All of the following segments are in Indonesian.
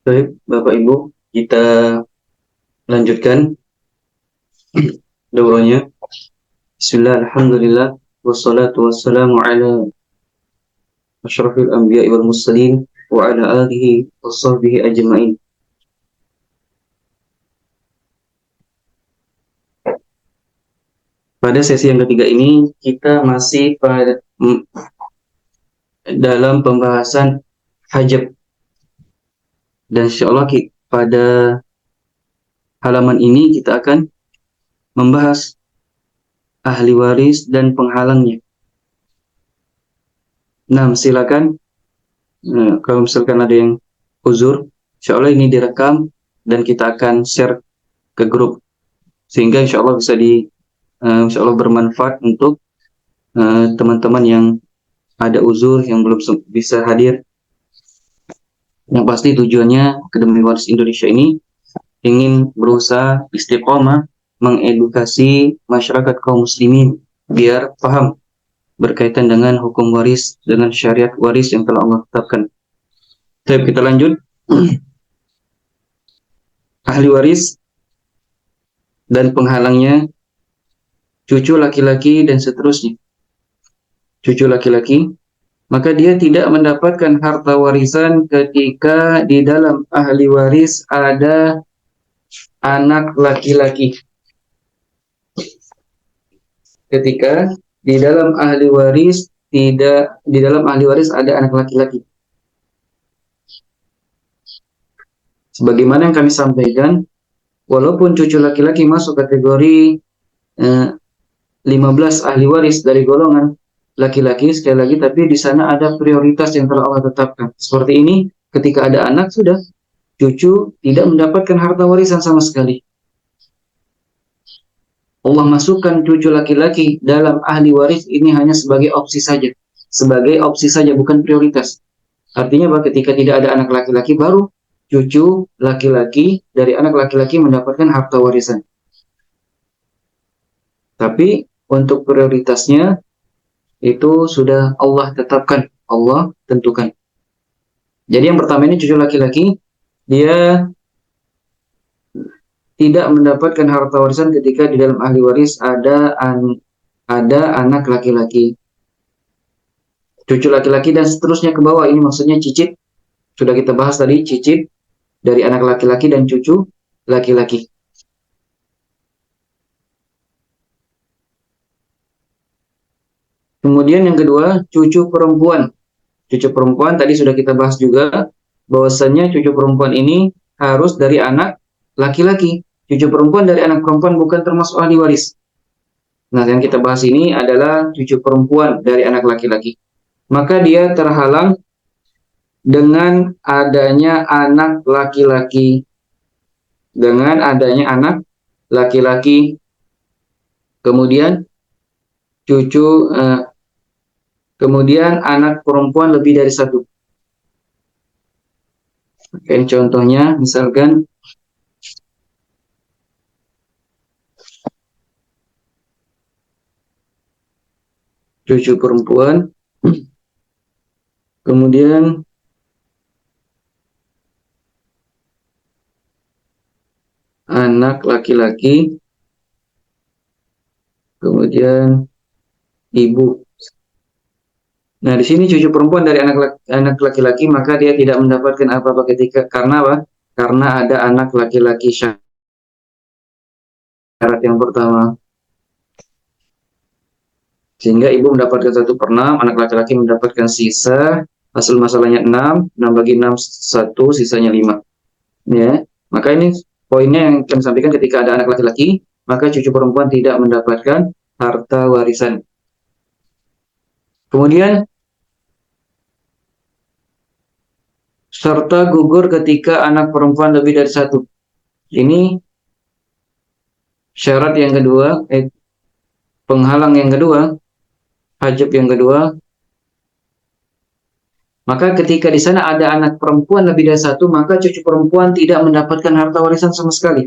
Baik, Bapak Ibu, kita lanjutkan daurahnya. Bismillah, alhamdulillah, wassalatu wassalamu ala asyrafil anbiya'i wal mursalin wa ala alihi wa sahbihi ajma'in. Pada sesi yang ketiga ini, kita masih dalam pembahasan hajab. Dan insyaallah pada halaman ini kita akan membahas ahli waris dan penghalangnya. Nah, silakan. Kalau misalkan ada yang uzur, insyaallah ini direkam dan kita akan share ke grup sehingga insyaallah bisa insyaallah bermanfaat untuk teman-teman yang ada uzur yang belum bisa hadir. Yang pasti tujuannya Akademi Waris Indonesia ini ingin berusaha istiqomah mengedukasi masyarakat kaum muslimin biar paham berkaitan dengan hukum waris, dengan syariat waris yang telah Allah tetapkan. Baik, kita lanjut. Ahli waris dan penghalangnya, cucu laki-laki dan seterusnya. Cucu laki-laki, maka dia tidak mendapatkan harta warisan ketika di dalam ahli waris ada anak laki-laki. Ketika di dalam ahli waris ada anak laki-laki. Sebagaimana yang kami sampaikan, walaupun cucu laki-laki masuk kategori 15 ahli waris dari golongan laki-laki, sekali lagi, tapi di sana ada prioritas yang telah Allah tetapkan. Seperti ini, ketika ada anak, sudah cucu tidak mendapatkan harta warisan sama sekali. Allah masukkan cucu laki-laki dalam ahli waris ini hanya sebagai opsi saja. Sebagai opsi saja, bukan prioritas. Artinya bahwa ketika tidak ada anak laki-laki, baru cucu laki-laki dari anak laki-laki mendapatkan harta warisan. Tapi untuk prioritasnya itu sudah Allah tetapkan, Allah tentukan. Jadi yang pertama ini cucu laki-laki, dia tidak mendapatkan harta warisan ketika di dalam ahli waris ada anak laki-laki. Cucu laki-laki dan seterusnya ke bawah, ini maksudnya cicit. Sudah kita bahas tadi, cicit dari anak laki-laki dan cucu laki-laki. Kemudian yang kedua, cucu perempuan. Cucu perempuan tadi sudah kita bahas juga, bahwasannya cucu perempuan ini harus dari anak laki-laki. Cucu perempuan dari anak perempuan bukan termasuk ahli waris. Nah, yang kita bahas ini adalah cucu perempuan dari anak laki-laki. Maka dia terhalang dengan adanya anak laki-laki. Dengan adanya anak laki-laki. Kemudian kemudian anak perempuan lebih dari satu. Oke, contohnya misalkan cucu perempuan, kemudian anak laki-laki, kemudian ibu. Nah, di sini cucu perempuan dari anak laki-laki, maka dia tidak mendapatkan apa-apa karena apa? Karena ada anak laki-laki, syarat yang pertama. Sehingga ibu mendapatkan 1/6, anak laki-laki mendapatkan sisa, hasil masalahnya 6 bagi 6 1, sisanya 5. Ya, maka ini poinnya yang kami sampaikan, ketika ada anak laki-laki, maka cucu perempuan tidak mendapatkan harta warisan. Kemudian serta gugur ketika anak perempuan lebih dari satu. Ini syarat yang kedua, penghalang yang kedua, hajab yang kedua. Maka ketika di sana ada anak perempuan lebih dari satu, maka cucu perempuan tidak mendapatkan harta warisan sama sekali.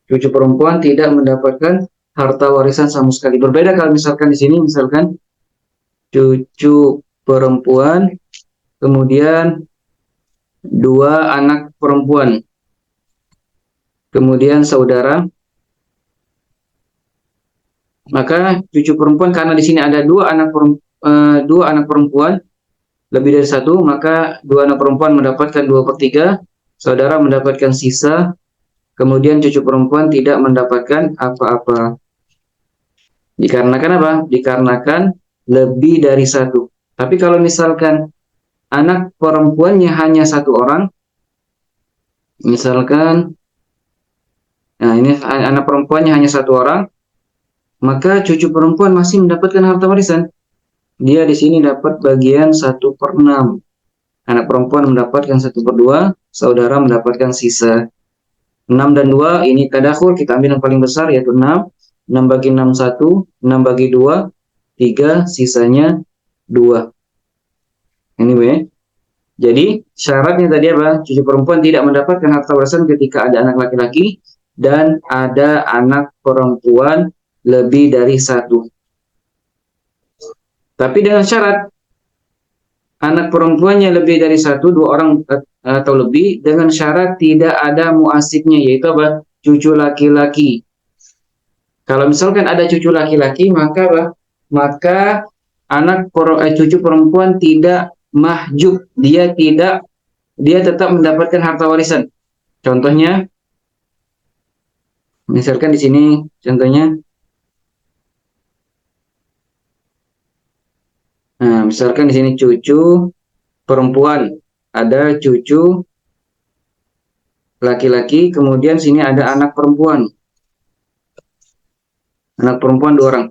Cucu perempuan tidak mendapatkan harta warisan sama sekali. Berbeda kalau misalkan di sini, misalkan cucu perempuan, kemudian 2 anak perempuan, kemudian saudara, maka cucu perempuan karena di sini ada dua anak perempuan lebih dari satu, maka dua anak perempuan mendapatkan 2/3, saudara mendapatkan sisa, kemudian cucu perempuan tidak mendapatkan apa-apa. Dikarenakan apa? Dikarenakan lebih dari satu. Tapi kalau misalkan anak perempuannya hanya satu orang, misalkan, nah ini anak perempuannya hanya satu orang, maka cucu perempuan masih mendapatkan harta warisan. Dia di sini dapat bagian 1/6. Anak perempuan mendapatkan 1/2, saudara mendapatkan sisa. 6 dan 2 ini tadakhul, kita ambil yang paling besar yaitu 6. 6 bagi 6 1, 6 bagi 2 3, sisanya 2. Ini ya. Jadi syaratnya tadi apa? Cucu perempuan tidak mendapatkan harta warisan ketika ada anak laki-laki dan ada anak perempuan lebih dari satu. Tapi dengan syarat anak perempuannya lebih dari satu, dua orang atau lebih, dengan syarat tidak ada muasibnya, yaitu apa? Cucu laki-laki. Kalau misalkan ada cucu laki-laki, maka apa? Maka cucu perempuan tidak mahjub, dia tetap mendapatkan harta warisan. Contohnya, misalkan di sini contohnya, nah, misalkan di sini cucu perempuan, ada cucu laki-laki, kemudian sini ada anak perempuan dua orang.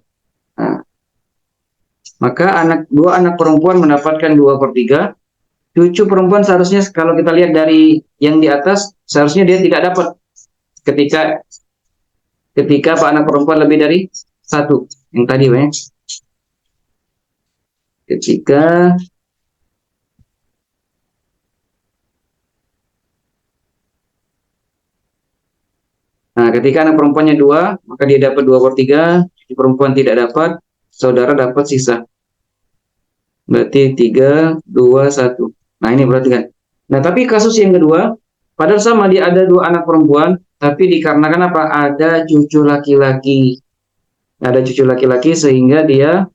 Nah, maka dua anak perempuan mendapatkan 2/3. Cucu perempuan seharusnya kalau kita lihat dari yang di atas, seharusnya dia tidak dapat ketika Pak anak perempuan lebih dari satu. Yang tadi, ya. Ketika anak perempuannya 2, maka dia dapat 2/3, cucu perempuan tidak dapat, saudara dapat sisa. Berarti 3, 2, 1. Nah, ini berarti kan. Nah, tapi kasus yang kedua, padahal sama dia ada 2 anak perempuan, tapi dikarenakan apa? Ada cucu laki-laki. Ada cucu laki-laki sehingga dia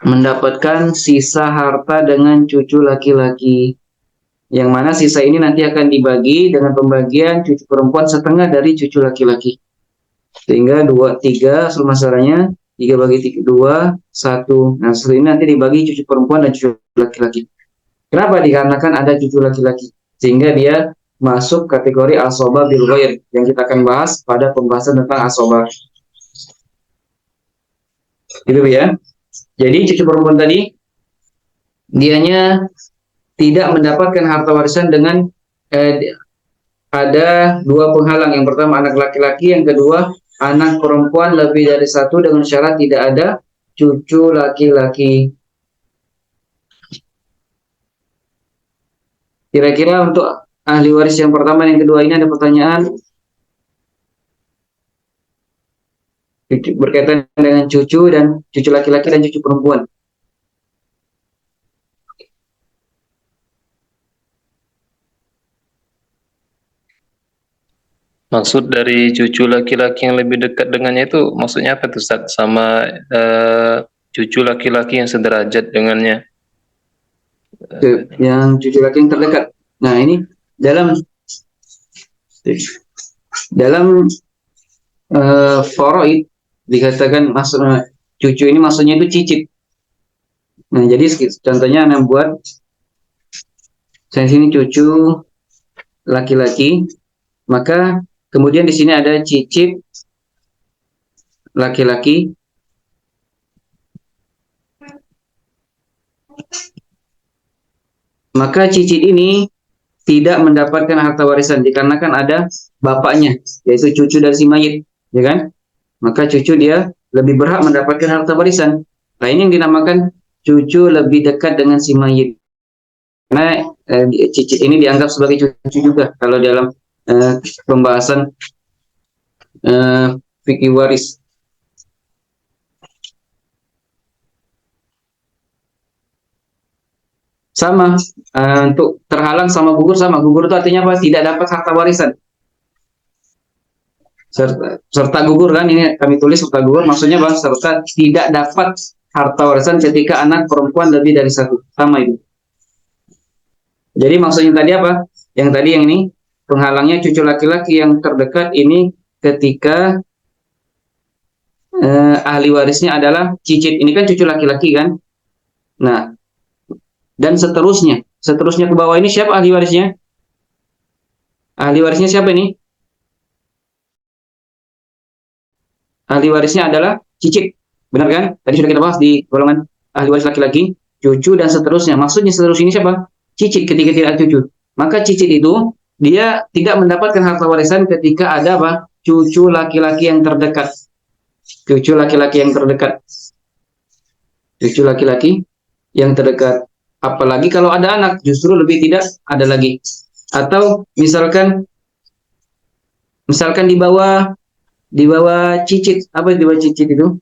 mendapatkan sisa harta dengan cucu laki-laki. Yang mana sisa ini nanti akan dibagi dengan pembagian cucu perempuan setengah dari cucu laki-laki. Sehingga 2, 3, masalahnya 3 bagi 2, 1. Nah, setelah ini nanti dibagi cucu perempuan dan cucu laki-laki. Kenapa? Dikarenakan ada cucu laki-laki. Sehingga dia masuk kategori asobah bil ghair yang kita akan bahas pada pembahasan tentang asobah. Gitu ya. Jadi cucu perempuan tadi dianya tidak mendapatkan harta warisan dengan ada 2 penghalang. Yang pertama anak laki-laki, yang kedua anak perempuan lebih dari satu dengan syarat tidak ada cucu laki-laki. Kira-kira untuk ahli waris yang pertama dan yang kedua ini ada pertanyaan berkaitan dengan cucu dan cucu laki-laki dan cucu perempuan. Maksud dari cucu laki-laki yang lebih dekat dengannya itu maksudnya apa tuh Ustaz? Sama cucu laki-laki yang sederajat dengannya? Yang cucu laki yang terdekat. Nah, ini dalam faraid dikatakan cucu ini maksudnya itu cicit. Nah, jadi contohnya Anda buat saya sini cucu laki-laki, maka kemudian di sini ada cicit laki-laki, maka cicit ini tidak mendapatkan harta warisan dikarenakan ada bapaknya, yaitu cucu dari si mayit, ya kan? Maka cucu dia lebih berhak mendapatkan harta warisan. Nah, ini yang dinamakan cucu lebih dekat dengan si mayit. Karena cicit ini dianggap sebagai cucu juga kalau dalam pembahasan fikih waris. Sama, untuk terhalang sama gugur sama. Gugur itu artinya apa? Tidak dapat harta warisan. Serta gugur kan, ini kami tulis serta gugur, maksudnya apa? Serta tidak dapat harta warisan ketika anak perempuan lebih dari satu. Sama itu. Jadi maksudnya tadi apa? Yang tadi yang ini, penghalangnya cucu laki-laki yang terdekat ini ketika ahli warisnya adalah cicit. Ini kan cucu laki-laki kan? Nah, dan seterusnya. Seterusnya ke bawah ini siapa ahli warisnya? Ahli warisnya siapa ini? Ahli warisnya adalah cicit. Benar kan? Tadi sudah kita bahas di golongan ahli waris laki-laki, cucu dan seterusnya. Maksudnya seterusnya ini siapa? Cicit ketika tidak ada cucu. Maka cicit itu dia tidak mendapatkan harta warisan ketika ada apa? Cucu laki-laki yang terdekat. Cucu laki-laki yang terdekat. Cucu laki-laki yang terdekat. Apalagi kalau ada anak, justru lebih tidak ada lagi. Atau misalkan di bawah cicit, apa di bawah cicit itu?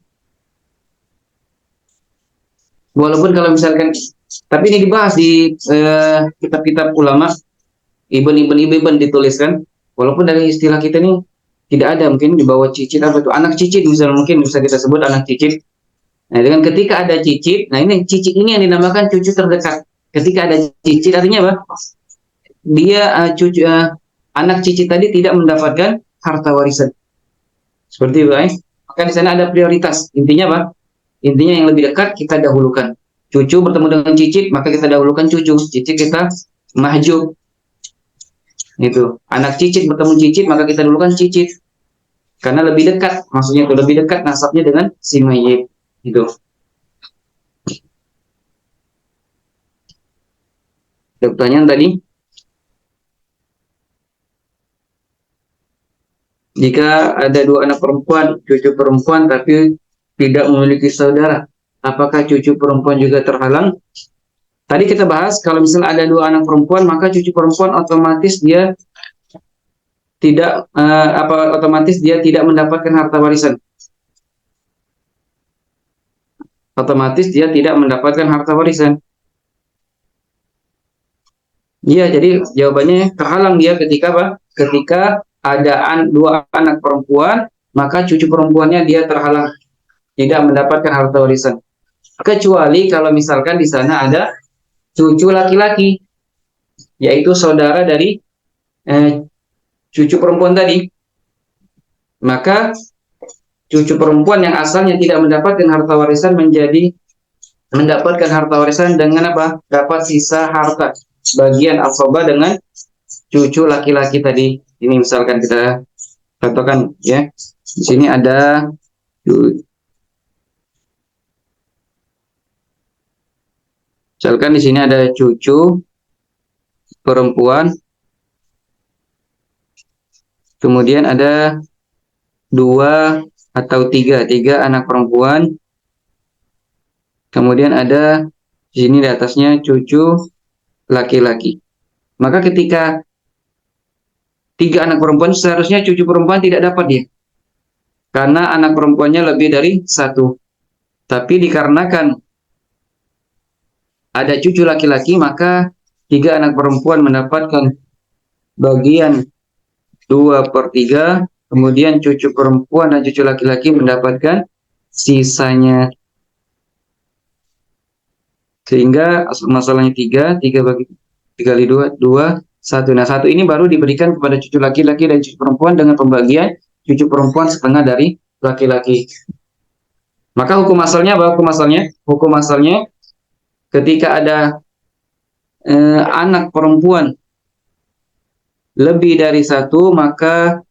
Walaupun kalau misalkan, tapi ini dibahas di kitab-kitab ulama, ibn dituliskan, walaupun dari istilah kita ini tidak ada, mungkin di bawah cicit apa itu, anak cicit misalnya, mungkin bisa kita sebut anak cicit. Nah, dengan ketika ada cicit, nah ini cicit ini yang dinamakan cucu terdekat. Ketika ada cicit artinya apa? Dia anak cicit tadi tidak mendapatkan harta warisan. Seperti itu, maka di sana ada prioritas. Intinya apa? Intinya yang lebih dekat kita dahulukan. Cucu bertemu dengan cicit, maka kita dahulukan cucu. Cicit kita mahjub. Itu. Anak cicit bertemu cicit, maka kita dahulukan cicit. Karena lebih dekat, maksudnya itu lebih dekat nasabnya dengan si mayit. Itu. Ada pertanyaan tadi? Jika ada dua anak perempuan, cucu perempuan tapi tidak memiliki saudara, apakah cucu perempuan juga terhalang? Tadi kita bahas kalau misalnya ada dua anak perempuan, maka cucu perempuan otomatis dia tidak mendapatkan harta warisan. Otomatis dia tidak mendapatkan harta warisan. Iya, jadi jawabannya terhalang dia ketika apa? Ketika ada dua anak perempuan, maka cucu perempuannya dia terhalang, tidak mendapatkan harta warisan. Kecuali kalau misalkan di sana ada cucu laki-laki, yaitu saudara dari cucu perempuan tadi. Maka cucu perempuan yang asalnya tidak mendapatkan harta warisan menjadi mendapatkan harta warisan dengan apa? Dapat sisa harta bagian asabah dengan cucu laki-laki tadi. Ini misalkan kita contohkan ya. Di sini ada misalkan di sini ada cucu perempuan, kemudian ada dua atau tiga anak perempuan, kemudian ada di sini di atasnya cucu laki-laki. Maka ketika tiga anak perempuan, seharusnya cucu perempuan tidak dapat dia, karena anak perempuannya lebih dari satu. Tapi dikarenakan ada cucu laki-laki, maka tiga anak perempuan mendapatkan bagian 2/3, kemudian cucu perempuan dan cucu laki-laki mendapatkan sisanya. Sehingga masalahnya 3 bagi 3 kali 2, 1. Nah, 1 ini baru diberikan kepada cucu laki-laki dan cucu perempuan dengan pembagian cucu perempuan setengah dari laki-laki. Maka hukum asalnya apa? Hukum asalnya ketika ada anak perempuan lebih dari satu, maka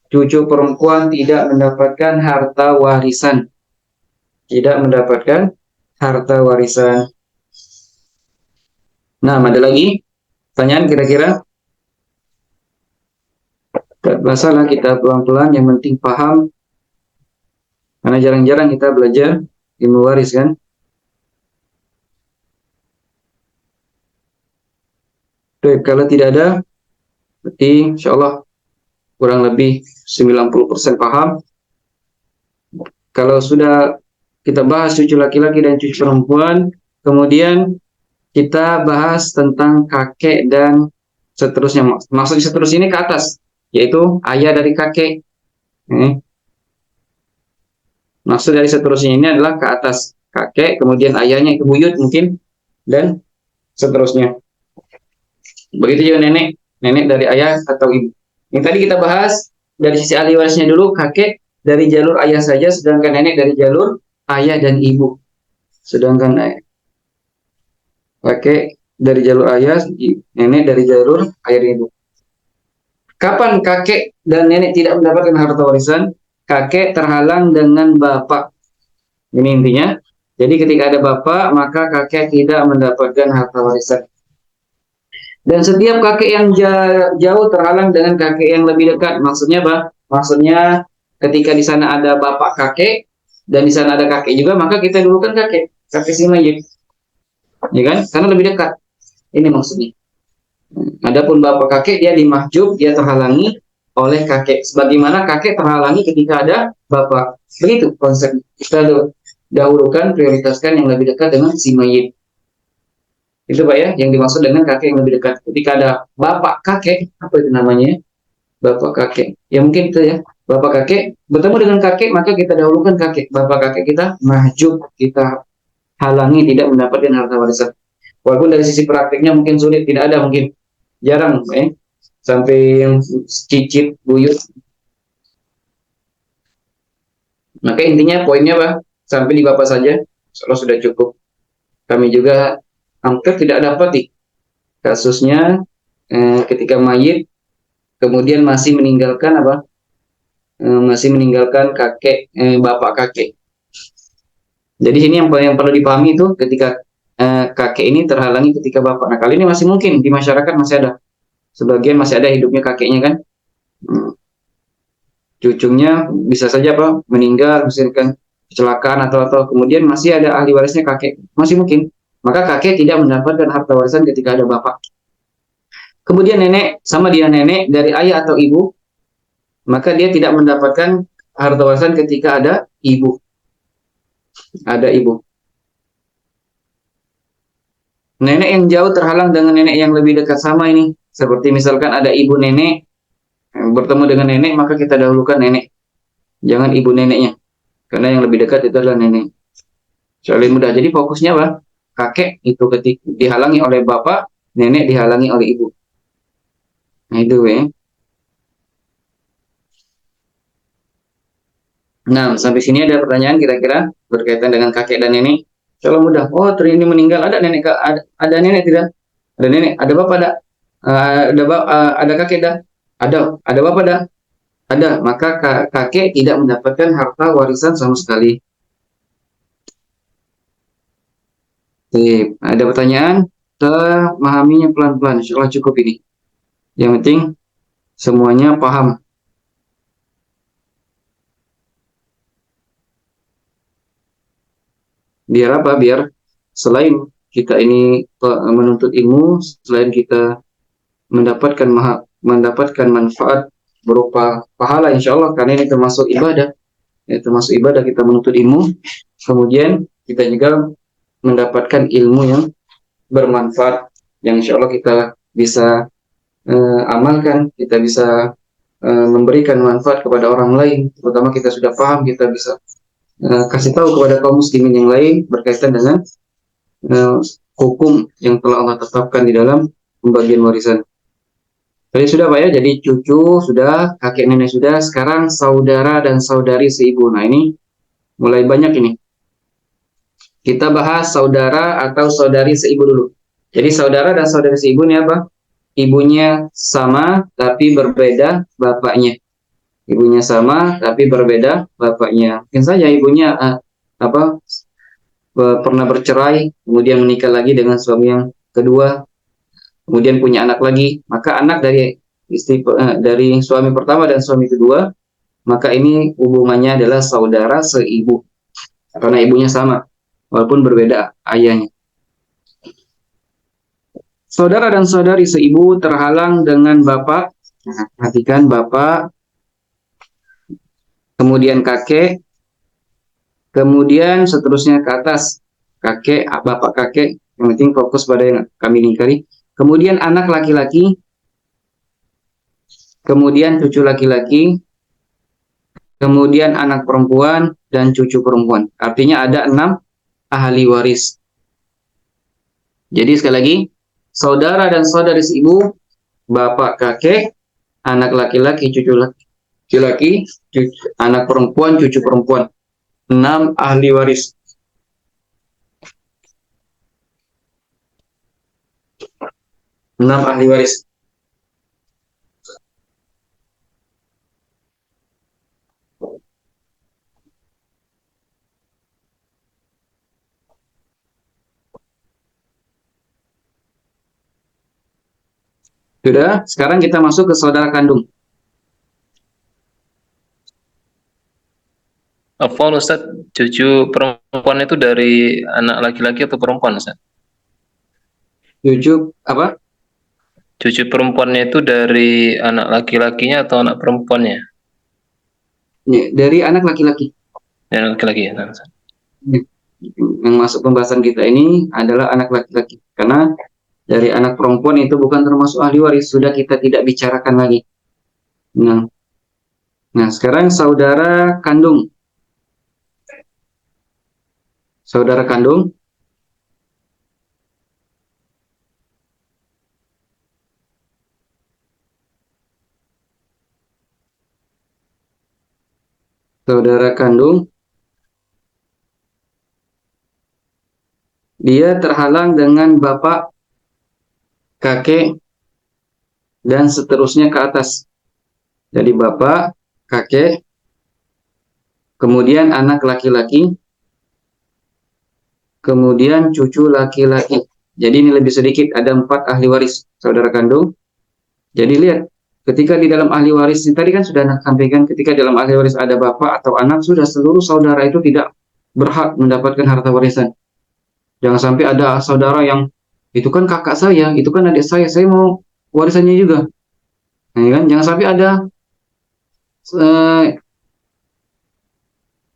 cucu perempuan tidak mendapatkan harta warisan. Tidak mendapatkan harta warisan. Nah, ada lagi pertanyaan kira-kira? Tidak masalah, kita pelan-pelan, yang penting paham. Karena jarang-jarang kita belajar ilmu waris kan. Oke, kalau tidak ada, berarti insya Allah kurang lebih 90% paham. Kalau sudah kita bahas cucu laki-laki dan cucu perempuan, kemudian kita bahas tentang kakek dan seterusnya. Maksud seterusnya ini ke atas, yaitu ayah dari kakek. Maksud dari seterusnya ini adalah ke atas, kakek, kemudian ayahnya itu buyut mungkin, dan seterusnya. Begitu juga nenek, nenek dari ayah atau ibu. Yang tadi kita bahas dari sisi ahli warisnya dulu, kakek dari jalur ayah saja, sedangkan nenek dari jalur ayah dan ibu. Sedangkan kakek dari jalur ayah, nenek dari jalur ayah dan ibu. Kapan kakek dan nenek tidak mendapatkan harta warisan? Kakek terhalang dengan bapak. Ini intinya. Jadi ketika ada bapak, maka kakek tidak mendapatkan harta warisan. Dan setiap kakek yang jauh terhalang dengan kakek yang lebih dekat. Maksudnya apa? Maksudnya ketika di sana ada bapak kakek dan di sana ada kakek juga, maka kita dulu kan kakek si mayit, ya kan? Karena lebih dekat. Ini maksudnya. Adapun bapak kakek dia dimahjub, dia terhalangi oleh kakek. Sebagaimana kakek terhalangi ketika ada bapak. Begitu konsep. Kita dahulukan, prioritaskan yang lebih dekat dengan si mayit. Itu Pak ya, yang dimaksud dengan kakek yang lebih dekat. Ketika ada bapak kakek, apa itu namanya? Bapak kakek. Ya mungkin itu ya. Bapak kakek, bertemu dengan kakek, maka kita dahulukan kakek. Bapak kakek kita mahjub, kita halangi tidak mendapatkan harta warisan. Walaupun dari sisi praktiknya mungkin sulit, tidak ada mungkin. Jarang, sampai yang cicit, buyut. Maka intinya poinnya Pak, sampai di bapak saja, kalau sudah cukup. Kami juga hampir tidak dapat nih kasusnya ketika mayit kemudian masih meninggalkan apa? Masih meninggalkan kakek, bapak kakek. Jadi sini yang perlu dipahami itu ketika kakek ini terhalangi ketika bapak. Nah kali ini masih mungkin di masyarakat masih ada, sebagian masih ada hidupnya kakeknya kan, cucunya bisa saja apa meninggal, misalkan kecelakaan atau kemudian masih ada ahli warisnya kakek, masih mungkin. Maka kakek tidak mendapatkan harta warisan ketika ada bapak. Kemudian nenek, sama dia nenek dari ayah atau ibu, maka dia tidak mendapatkan harta warisan ketika ada ibu. Ada ibu. Nenek yang jauh terhalang dengan nenek yang lebih dekat sama ini. Seperti misalkan ada ibu nenek bertemu dengan nenek, maka kita dahulukan nenek. Jangan ibu neneknya. Karena yang lebih dekat itu adalah nenek. Soalnya mudah. Jadi fokusnya apa? Kakek itu ketika dihalangi oleh bapak, nenek dihalangi oleh ibu. Nah itu ya. Nah, sampai sini ada pertanyaan kira-kira berkaitan dengan kakek dan nenek. Kalau mudah, oh ini meninggal, ada nenek, ada nenek tidak? Ada nenek, ada bapak ada, ada kakek dah, ada bapak dah, ada. Maka kakek tidak mendapatkan harta warisan sama sekali. Ada pertanyaan? Kita memahaminya pelan-pelan, insya Allah cukup ini. Yang penting semuanya paham. Biar apa? Biar selain kita ini menuntut ilmu, selain kita mendapatkan manfaat berupa pahala insya Allah, karena ini termasuk ibadah, ya, termasuk ibadah kita menuntut ilmu. Kemudian kita juga mendapatkan ilmu yang bermanfaat, yang insya Allah kita bisa amalkan, kita bisa memberikan manfaat kepada orang lain, terutama kita sudah paham, kita bisa kasih tahu kepada kaum muslimin yang lain berkaitan dengan hukum yang telah Allah tetapkan di dalam pembagian warisan. Tadi sudah Pak ya, jadi cucu sudah, kakek nenek sudah, sekarang saudara dan saudari seibu. Nah ini mulai banyak ini. Kita bahas saudara atau saudari seibu dulu. Jadi saudara dan saudari seibu ini apa? Ibunya sama tapi berbeda bapaknya. Ibunya sama tapi berbeda bapaknya. Mungkin saja ibunya pernah bercerai, kemudian menikah lagi dengan suami yang kedua, kemudian punya anak lagi, maka anak dari dari suami pertama dan suami kedua, maka ini hubungannya adalah saudara seibu karena ibunya sama walaupun berbeda ayahnya. Saudara dan saudari seibu terhalang dengan bapak. Nah, perhatikan bapak, kemudian kakek, kemudian seterusnya ke atas kakek, bapak kakek, Yang penting fokus pada yang kami ingkari. Kemudian anak laki-laki, kemudian cucu laki-laki, kemudian anak perempuan, dan cucu perempuan. Artinya ada 6 ahli waris. Jadi sekali lagi, saudara dan saudari ibu, bapak kakek, anak laki-laki, cucu laki-laki, anak perempuan, cucu perempuan. 6 ahli waris. 6 ahli waris. Sudah, sekarang kita masuk ke saudara kandung. Afwan Ustaz, cucu perempuan itu dari anak laki-laki atau perempuan Ustaz? Cucu apa? Cucu perempuannya itu dari anak laki-lakinya atau anak perempuannya? Dari anak laki-laki. Dari anak laki-laki ya, Ustaz. Yang masuk pembahasan kita ini adalah anak laki-laki. Karena dari anak perempuan itu bukan termasuk ahli waris, sudah kita tidak bicarakan lagi. Nah, sekarang saudara kandung. Saudara kandung. Saudara kandung. Dia terhalang dengan bapak, kakek, dan seterusnya ke atas. Jadi bapak, kakek, kemudian anak laki-laki, kemudian cucu laki-laki. Jadi ini lebih sedikit, ada 4 ahli waris saudara kandung. Jadi lihat, ketika di dalam ahli waris ini tadi kan sudah sampaikan, ketika dalam ahli waris ada bapak atau anak, sudah seluruh saudara itu tidak berhak mendapatkan harta warisan. Jangan sampai ada saudara yang itu kan kakak saya, itu kan adik saya mau warisannya juga. Nah, kan? Jangan sampai ada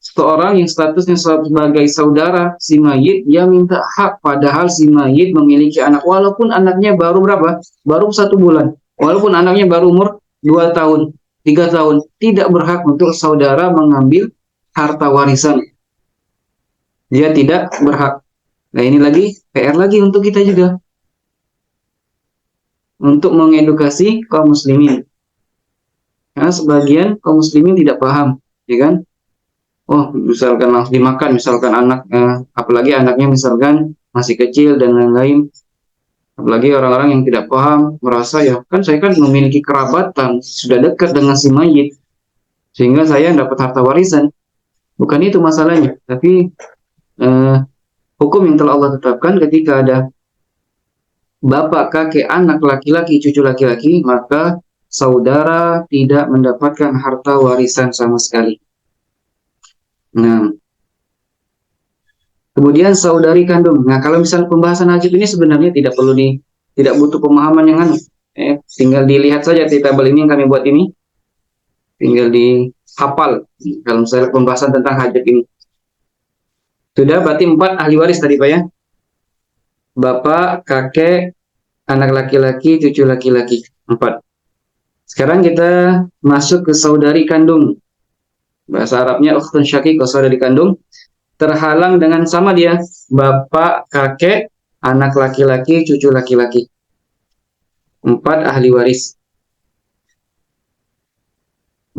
seorang yang statusnya sebagai saudara si mayit, dia minta hak padahal si mayit memiliki anak, walaupun anaknya baru berapa? Baru 1 bulan. Walaupun anaknya baru umur 2 tahun, 3 tahun, tidak berhak untuk saudara mengambil harta warisan. Dia tidak berhak. Nah, ini lagi PR lagi untuk kita juga. Untuk mengedukasi kaum muslimin. Karena sebagian kaum muslimin tidak paham, ya kan? Oh, misalkan langsung dimakan, misalkan anaknya, apalagi anaknya misalkan masih kecil dan lain-lain. Apalagi orang-orang yang tidak paham, merasa ya, kan saya kan memiliki kerabatan, sudah dekat dengan si mayit, sehingga saya dapat harta warisan. Bukan itu masalahnya, tapi hukum yang telah Allah tetapkan ketika ada bapak, kakek, anak laki-laki, cucu laki-laki, maka saudara tidak mendapatkan harta warisan sama sekali. Nah, kemudian saudari kandung. Nah, kalau misalnya pembahasan hajib ini sebenarnya tidak butuh pemahaman yang aneh. Tinggal dilihat saja di tabel ini yang kami buat ini. Tinggal dihafal kalau misalnya pembahasan tentang hajib ini. Sudah berarti 4 ahli waris tadi Pak ya. Bapak, kakek, anak laki-laki, cucu laki-laki. 4. Sekarang kita masuk ke saudari kandung. Bahasa Arabnya ukhtun syaqiqah, saudari kandung. Terhalang dengan sama dia, bapak, kakek, anak laki-laki, cucu laki-laki. 4 ahli waris.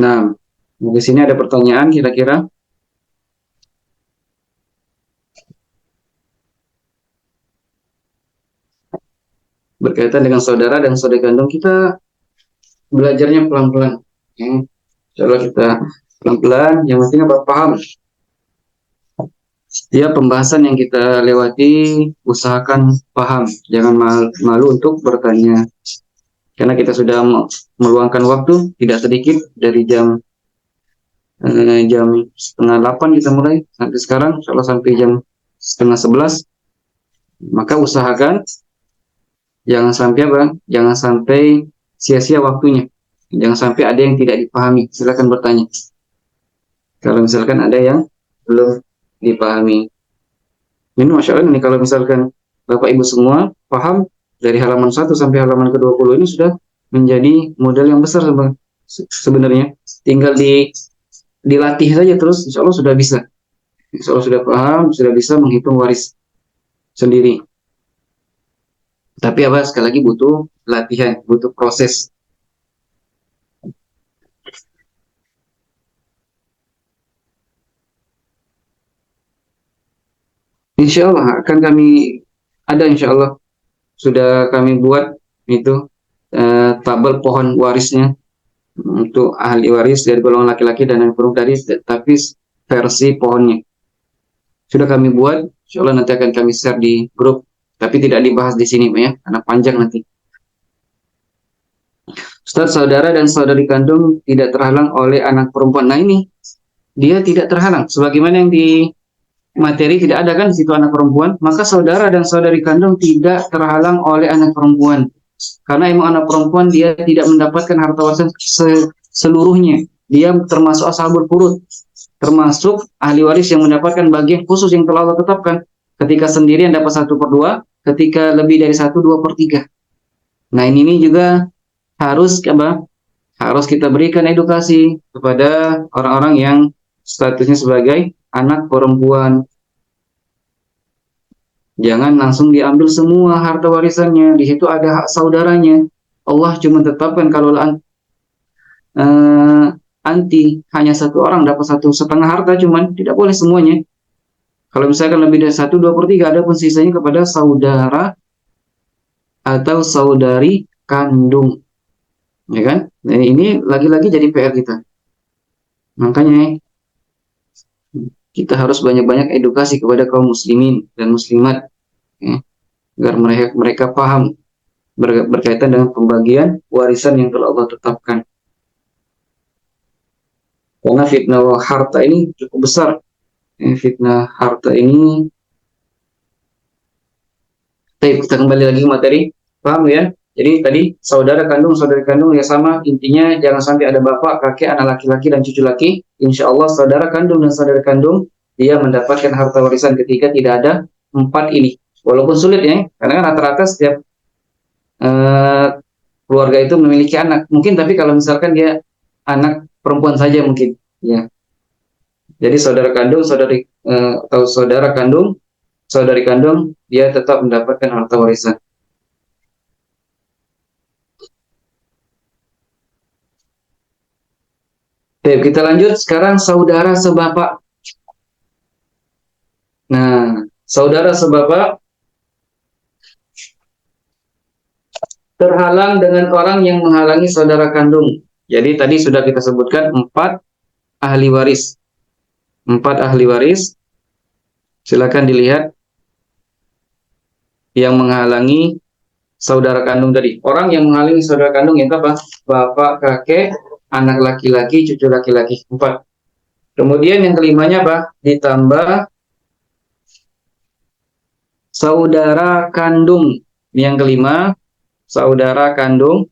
Nah, di sini ada pertanyaan kira-kira. Berkaitan dengan saudara dan saudari kandung, kita belajarnya pelan-pelan. Coba kita pelan-pelan, yang penting apa paham. Setiap pembahasan yang kita lewati, usahakan paham. Jangan malu untuk bertanya. Karena kita sudah meluangkan waktu, tidak sedikit, dari jam 7:30 kita mulai, sampai sekarang, insya Allah sampai jam 10:30. Maka usahakan, jangan sampai Jangan sampai sia-sia waktunya. Jangan sampai ada yang tidak dipahami. Silakan bertanya. Kalau misalkan ada yang belum dipahami. Ini Masya Allah, ini kalau misalkan Bapak Ibu semua paham dari halaman 1 sampai halaman ke-20 ini sudah menjadi modal yang besar sebenarnya. Tinggal dilatih saja terus, insya Allah sudah bisa. Insya Allah sudah paham, sudah bisa menghitung waris sendiri. Tapi apa, sekali lagi butuh latihan, butuh proses. Insya Allah akan kami ada, insya Allah sudah kami buat itu tabel pohon warisnya untuk ahli waris dari golongan laki-laki dan yang perempuan, dari tapi versi pohonnya sudah kami buat. Insya Allah nanti akan kami share di grup, tapi tidak dibahas di sini ya, karena panjang nanti. Ustaz, saudara dan saudari kandung tidak terhalang oleh anak perempuan. Nah ini dia tidak terhalang, sebagaimana yang di materi tidak ada kan di situ anak perempuan, maka saudara dan saudari kandung tidak terhalang oleh anak perempuan. Karena emang anak perempuan dia tidak mendapatkan harta warisan seluruhnya. Dia termasuk ashabul furud, termasuk ahli waris yang mendapatkan bagian khusus yang telah Allah tetapkan. Ketika sendirian dapat 1/2, ketika lebih dari 1, 2/3. Nah ini juga harus harus kita berikan edukasi kepada orang-orang yang statusnya sebagai anak perempuan. Jangan langsung diambil semua harta warisannya. Di situ ada hak saudaranya. Allah cuma tetapkan kalau anti hanya satu orang dapat 1/2 harta, cuman tidak boleh semuanya. Kalau misalkan lebih dari 1, 2/3, ada pun sisanya kepada saudara atau saudari kandung. Ya kan? Nah, ini lagi-lagi jadi PR kita. Makanya kita harus banyak-banyak edukasi kepada kaum muslimin dan muslimat, ya, agar mereka paham berkaitan dengan pembagian warisan yang telah Allah tetapkan. Karena fitnah harta ini cukup besar. Fitnah harta ini. Kita kembali lagi ke materi. Paham ya? Jadi tadi saudara kandung, saudari kandung ya sama. Intinya jangan sampai ada bapak, kakek, anak laki-laki, dan cucu laki. Insya Allah saudara kandung dan saudara kandung dia mendapatkan harta warisan ketika tidak ada 4 ini. Walaupun sulit ya, karena kan rata-rata setiap keluarga itu memiliki anak. Mungkin tapi kalau misalkan dia anak perempuan saja mungkin. Ya. Jadi saudara kandung, atau saudara kandung, saudari kandung dia tetap mendapatkan harta warisan. Oke, kita lanjut sekarang saudara sebapak. Nah, saudara sebapak terhalang dengan orang yang menghalangi saudara kandung. Jadi tadi sudah kita sebutkan 4 ahli waris. 4 ahli waris. Silakan dilihat yang menghalangi saudara kandung tadi. Orang yang menghalangi saudara kandung yang apa? Bapak, kakek, anak laki-laki, cucu laki-laki. 4. Kemudian yang kelimanya apa? Ditambah saudara kandung. Yang kelima, saudara kandung.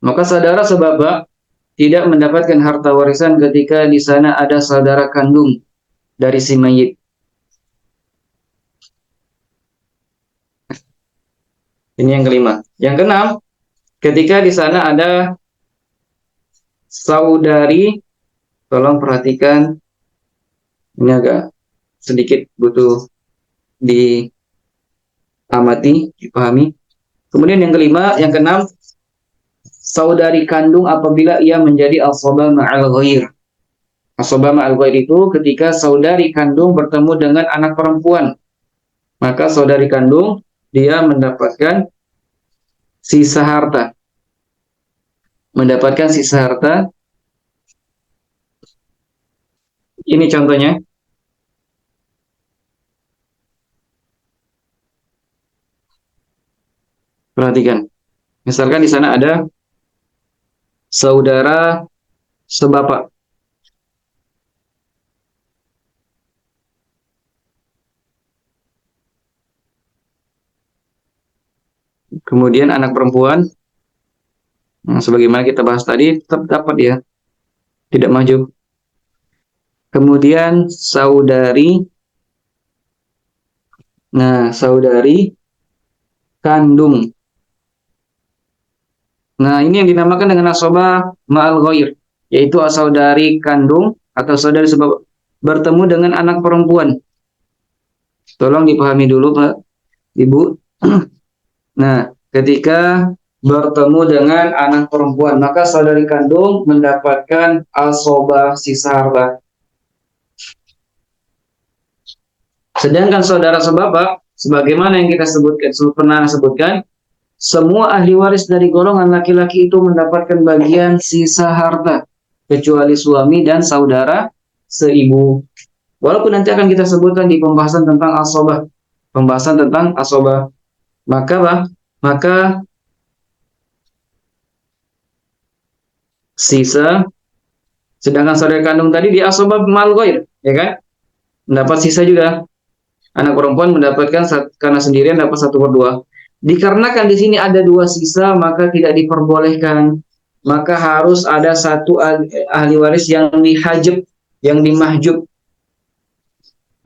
Maka saudara sebapak tidak mendapatkan harta warisan ketika di sana ada saudara kandung dari si mayit. Ini yang kelima. Yang keenam, ketika di sana ada saudari, tolong perhatikan, ini agak sedikit butuh diamati, dipahami. Kemudian yang kelima, yang keenam, saudari kandung apabila ia menjadi asaba ma'al ghair. Asaba ma'al ghair itu ketika saudari kandung bertemu dengan anak perempuan. Maka saudari kandung dia mendapatkan sisa harta. Mendapatkan sisa harta. Ini contohnya. Perhatikan. Misalkan di sana ada saudara sebapak. Kemudian anak perempuan, sebagaimana kita bahas tadi, tetap dapat ya, tidak maju. Kemudian saudari Nah, saudari kandung. Nah, ini yang dinamakan dengan asobah ma'al ghair, yaitu saudari kandung atau saudari sebab bertemu dengan anak perempuan. Tolong dipahami dulu, Pak, Ibu. Nah, ketika bertemu dengan anak perempuan, maka saudari kandung mendapatkan asobah sisa harta. Sedangkan saudara sebapak, sebagaimana yang kita sebutkan, pernah sebutkan, semua ahli waris dari golongan laki-laki itu mendapatkan bagian sisa harta, kecuali suami dan saudara seibu. Walaupun nanti akan kita sebutkan di pembahasan tentang asobah, pembahasan tentang asobah. Maka sisa, sedangkan saudara kandung tadi di asobah mal ghair, ya kan? Mendapat sisa juga. Anak perempuan mendapatkan karena sendirian dapat 1/2. Dikarenakan di sini ada 2 sisa, maka tidak diperbolehkan. Maka harus ada satu ahli waris yang dihajab, yang dimahjub.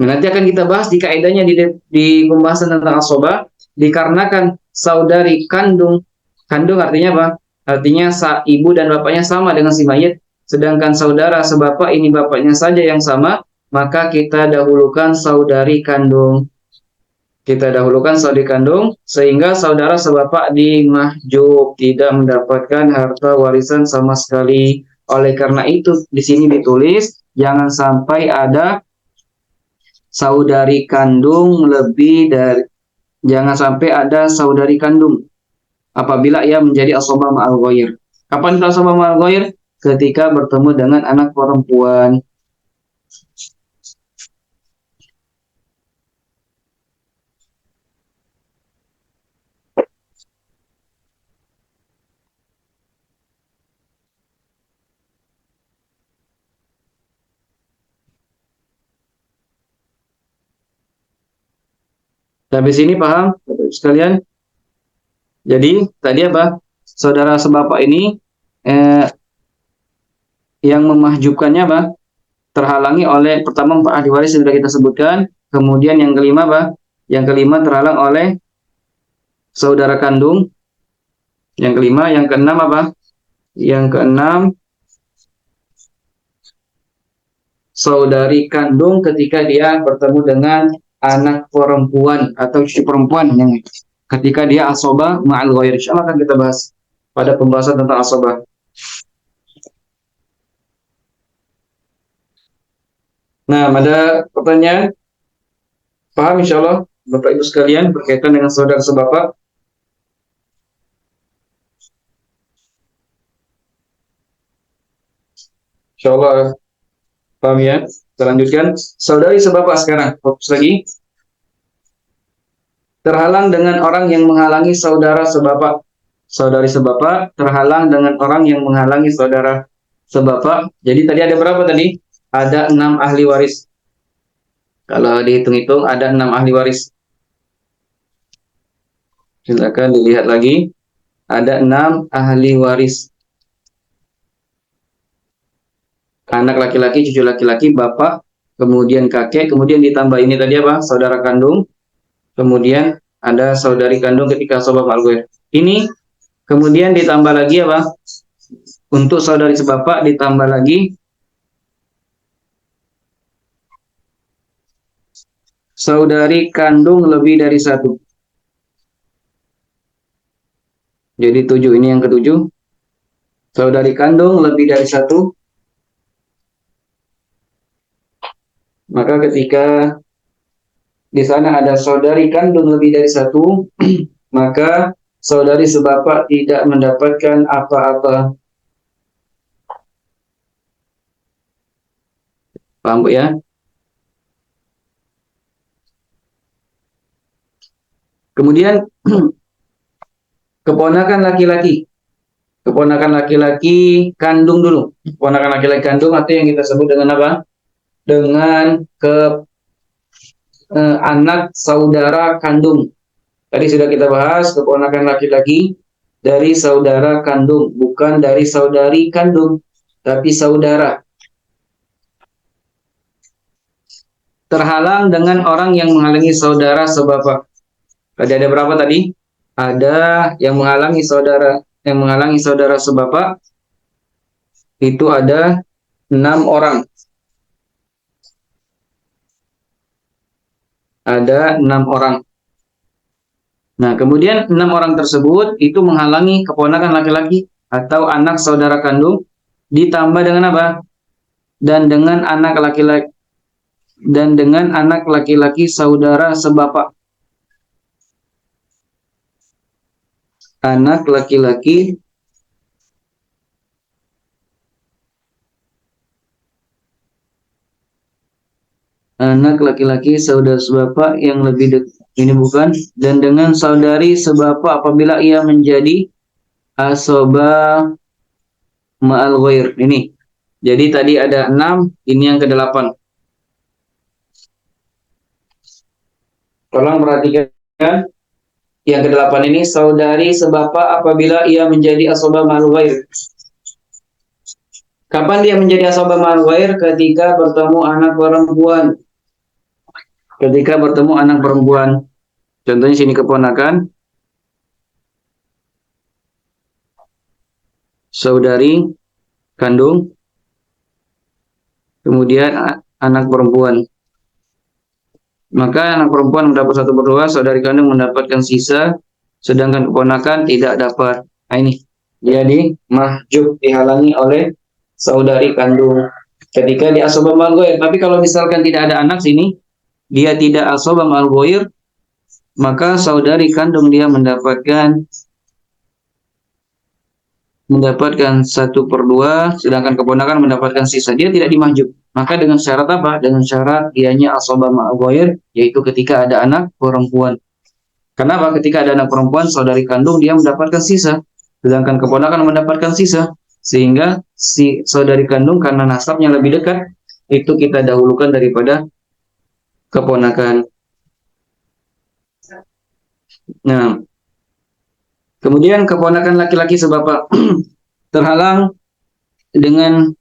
Nah, nanti akan kita bahas di kaidahnya di pembahasan tentang asobah. Dikarenakan saudari kandung, kandung artinya apa? Artinya ibu dan bapaknya sama dengan si mayit. Sedangkan saudara sebapak ini bapaknya saja yang sama, maka kita dahulukan saudari kandung. Kita dahulukan saudari kandung sehingga saudara sebapak dimahjub, tidak mendapatkan harta warisan sama sekali. Oleh karena itu di sini ditulis jangan sampai ada saudari kandung lebih dari, jangan sampai ada saudari kandung apabila ia menjadi asobah ma'al ghair. Kapan kita asobah ma'al ghair? Ketika bertemu dengan anak perempuan. Sampai sini paham, Bapak sekalian? Jadi tadi apa? Saudara sebapak ini yang memahjubkannya apa? Terhalangi oleh pertama ahli waris yang sudah kita sebutkan, kemudian yang kelima apa? Yang kelima terhalang oleh saudara kandung. Yang kelima, yang keenam apa? Yang keenam saudari kandung ketika dia bertemu dengan anak perempuan atau cucu perempuan yang ketika dia asobah ma'al ghair. Insyaallah akan kita bahas pada pembahasan tentang asobah. Nah, ada pertanyaan? Paham insyaallah Bapak Ibu sekalian berkaitan dengan saudara sebapak? Insyaallah paham ya. Kita lanjutkan. Saudari sebapak sekarang. Fokus lagi. Terhalang dengan orang yang menghalangi saudara sebapak. Saudari sebapak terhalang dengan orang yang menghalangi saudara sebapak. Jadi tadi ada berapa tadi? Ada 6 ahli waris. Kalau dihitung-hitung ada 6 ahli waris. Silakan dilihat lagi. Ada 6 ahli waris. Anak laki-laki, cucu laki-laki, bapak, kemudian kakek, kemudian ditambah ini tadi apa? Saudara kandung. Kemudian ada saudari kandung ketika asobah ma'al ghair. Ini kemudian ditambah lagi apa? Untuk saudari sebapak ditambah lagi saudari kandung lebih dari 1. Jadi 7, ini yang ketujuh. Saudari kandung lebih dari 1. Maka ketika di sana ada saudari kandung lebih dari 1, maka saudari sebapak tidak mendapatkan apa-apa. Paham Bu ya? Kemudian keponakan laki-laki. Keponakan laki-laki kandung dulu. Keponakan laki-laki kandung atau yang kita sebut dengan apa? Dengan anak saudara kandung. Tadi sudah kita bahas keponakan laki-laki dari saudara kandung, bukan dari saudari kandung, tapi saudara. terhalang dengan orang yang menghalangi saudara sebapa. Tadi ada berapa tadi? Ada yang menghalangi saudara sebapa itu ada 6 orang. Ada 6 orang. Nah, kemudian 6 orang tersebut itu menghalangi keponakan laki-laki atau anak saudara kandung ditambah dengan apa? Dan dengan anak laki-laki saudara sebapa. Anak laki-laki saudara sebapa yang lebih dekat, ini bukan, dan dengan saudari sebapa apabila ia menjadi asoba ma'al ghair. Ini. Jadi tadi ada 6, ini yang ke-8. Tolong perhatikan yang ke-8 ini, saudari sebapa apabila ia menjadi asoba ma'al ghair. Kapan dia menjadi asoba ma'al ghair? Ketika bertemu anak perempuan. Ketika bertemu anak perempuan. Contohnya sini keponakan, saudari kandung, kemudian anak perempuan. Maka anak perempuan mendapat 1/2, saudari kandung mendapatkan sisa, sedangkan keponakan tidak dapat. Nah ini, jadi mahjub dihalangi oleh saudari kandung ketika di asobah ma'al ghair. Tapi kalau misalkan tidak ada anak sini, dia tidak asobah ma'al ghair, maka saudari kandung dia mendapatkan 1/2, sedangkan keponakan mendapatkan sisa. Dia tidak dimahjub. Maka dengan syarat apa? Dengan syarat dianya asobah ma'al ghair, yaitu ketika ada anak perempuan. Kenapa? Ketika ada anak perempuan, saudari kandung dia mendapatkan sisa, sedangkan keponakan mendapatkan sisa. Sehingga si saudari kandung karena nasabnya lebih dekat, itu kita dahulukan daripada keponakan. Nah, kemudian keponakan laki-laki sebapa terhalang dengan